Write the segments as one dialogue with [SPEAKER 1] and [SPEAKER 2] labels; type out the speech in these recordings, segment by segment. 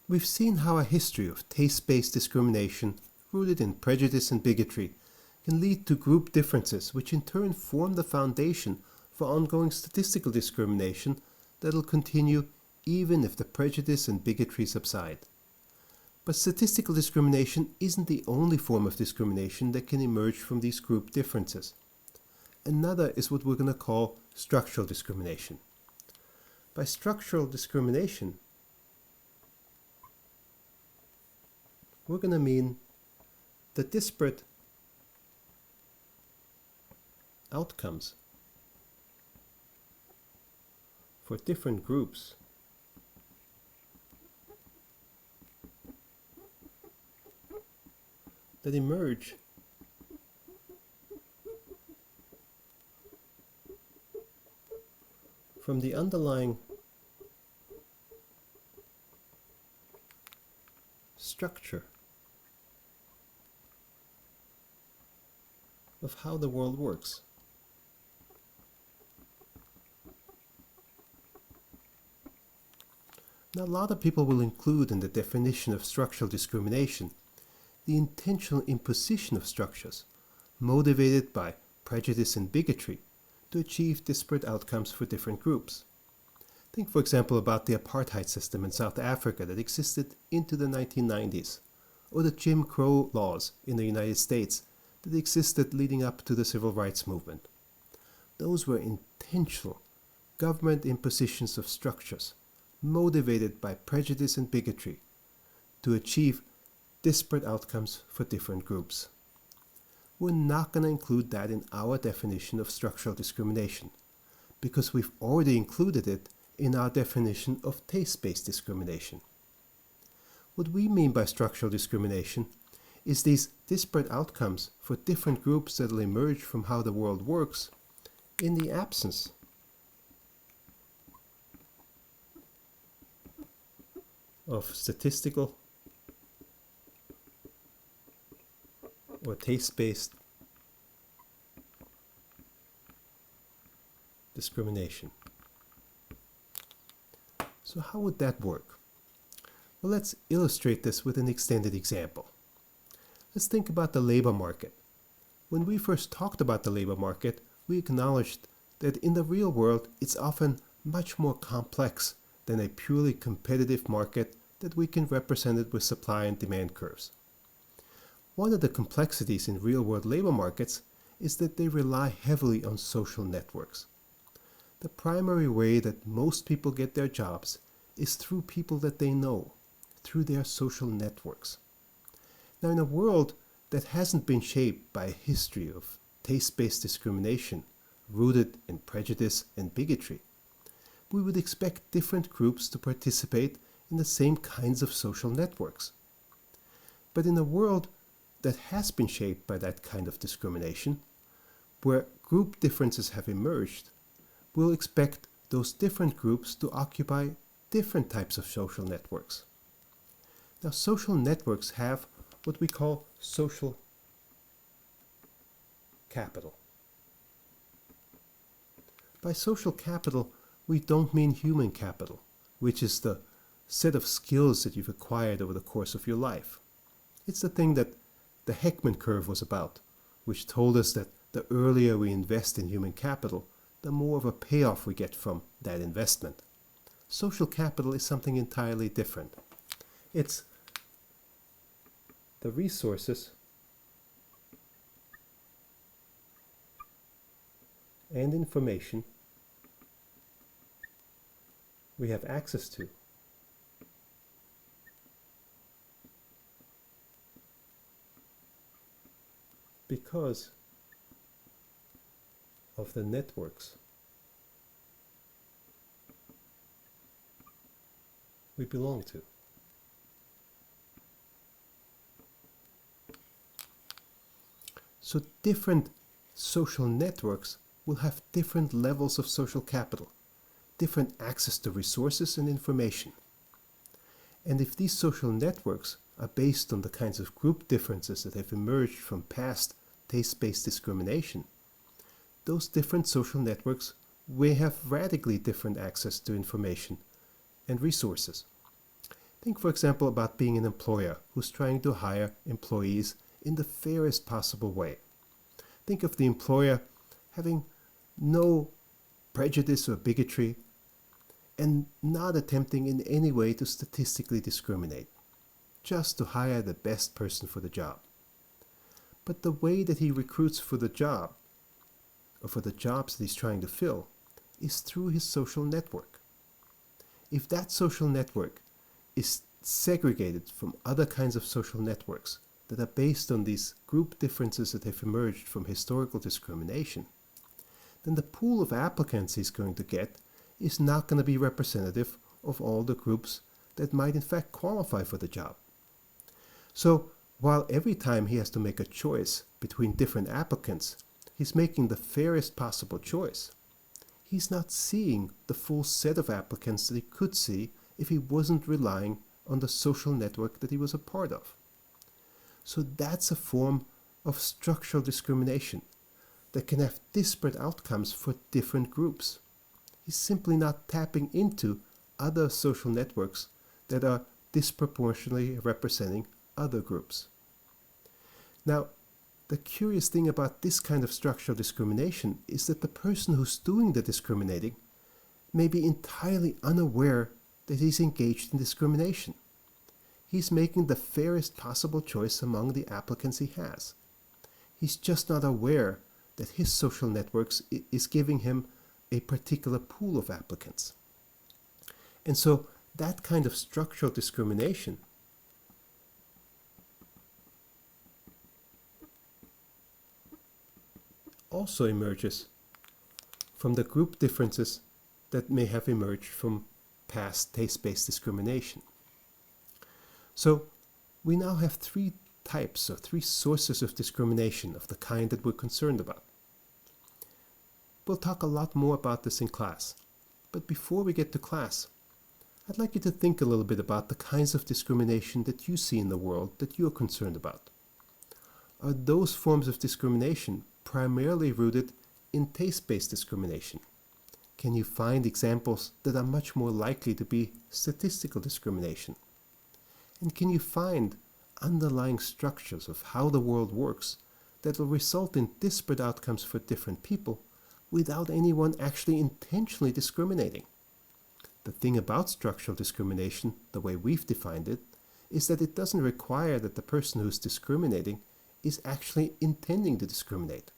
[SPEAKER 1] We've seen how a history of taste-based discrimination, rooted in prejudice and bigotry, can lead to group differences which in turn form the foundation for ongoing statistical discrimination that'll continue even if the prejudice and bigotry subside. But statistical discrimination isn't the only form of discrimination that can emerge from these group differences. Another is what we're going to call structural discrimination. By structural discrimination, we're going to mean the disparate outcomes for different groups that emerge from the underlying structure of how the world works. Now, a lot of people will include in the definition of structural discrimination the intentional imposition of structures motivated by prejudice and bigotry to achieve disparate outcomes for different groups. Think, for example, about the apartheid system in South Africa that existed into the 1990s, or the Jim Crow laws in the United States that existed leading up to the civil rights movement. Those were intentional government impositions of structures motivated by prejudice and bigotry to achieve disparate outcomes for different groups. We're not going to include that in our definition of structural discrimination because we've already included it in our definition of taste-based discrimination. What we mean by structural discrimination is these disparate outcomes for different groups that will emerge from how the world works in the absence of statistical or taste-based discrimination. So how would that work? Well, let's illustrate this with an extended example. Let's think about the labor market. When we first talked about the labor market, we acknowledged that in the real world it's often much more complex than a purely competitive market that we can represent it with supply and demand curves. One of the complexities in real-world labor markets is that they rely heavily on social networks. The primary way that most people get their jobs is through people that they know, through their social networks. Now, in a world that hasn't been shaped by a history of taste-based discrimination rooted in prejudice and bigotry, we would expect different groups to participate in the same kinds of social networks. But in a world that has been shaped by that kind of discrimination, where group differences have emerged, we'll expect those different groups to occupy different types of social networks. Now, social networks have what we call social capital. By social capital, we don't mean human capital, which is the set of skills that you've acquired over the course of your life. It's the thing that the Heckman curve was about, which told us that the earlier we invest in human capital, the more of a payoff we get from that investment. Social capital is something entirely different. It's the resources and information we have access to because of the networks we belong to. So different social networks will have different levels of social capital, different access to resources and information. And if these social networks are based on the kinds of group differences that have emerged from past taste-based discrimination, those different social networks will have radically different access to information and resources. Think, for example, about being an employer who's trying to hire employees in the fairest possible way. Think of the employer having no prejudice or bigotry and not attempting in any way to statistically discriminate, just to hire the best person for the job. But the way that he recruits for the job, or for the jobs that he's trying to fill, is through his social network. If that social network is segregated from other kinds of social networks that are based on these group differences that have emerged from historical discrimination, then the pool of applicants he's going to get is not going to be representative of all the groups that might in fact qualify for the job. So while every time he has to make a choice between different applicants, he's making the fairest possible choice, he's not seeing the full set of applicants that he could see if he wasn't relying on the social network that he was a part of. So that's a form of structural discrimination that can have disparate outcomes for different groups. He's simply not tapping into other social networks that are disproportionately representing other groups. Now, the curious thing about this kind of structural discrimination is that the person who's doing the discriminating may be entirely unaware that he's engaged in discrimination. He's making the fairest possible choice among the applicants he has. He's just not aware that his social networks is giving him a particular pool of applicants. And so that kind of structural discrimination also emerges from the group differences that may have emerged from past taste-based discrimination. So we now have three types or three sources of discrimination of the kind that we're concerned about. We'll talk a lot more about this in class, but before we get to class, I'd like you to think a little bit about the kinds of discrimination that you see in the world that you're concerned about. Are those forms of discrimination primarily rooted in taste-based discrimination? Can you find examples that are much more likely to be statistical discrimination? And can you find underlying structures of how the world works that will result in disparate outcomes for different people without anyone actually intentionally discriminating? The thing about structural discrimination, the way we've defined it, is that it doesn't require that the person who's discriminating is actually intending to discriminate,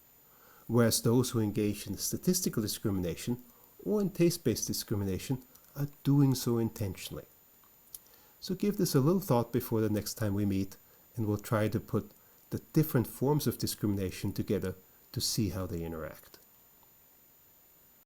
[SPEAKER 1] whereas those who engage in statistical discrimination or in taste-based discrimination are doing so intentionally. So give this a little thought before the next time we meet, and we'll try to put the different forms of discrimination together to see how they interact.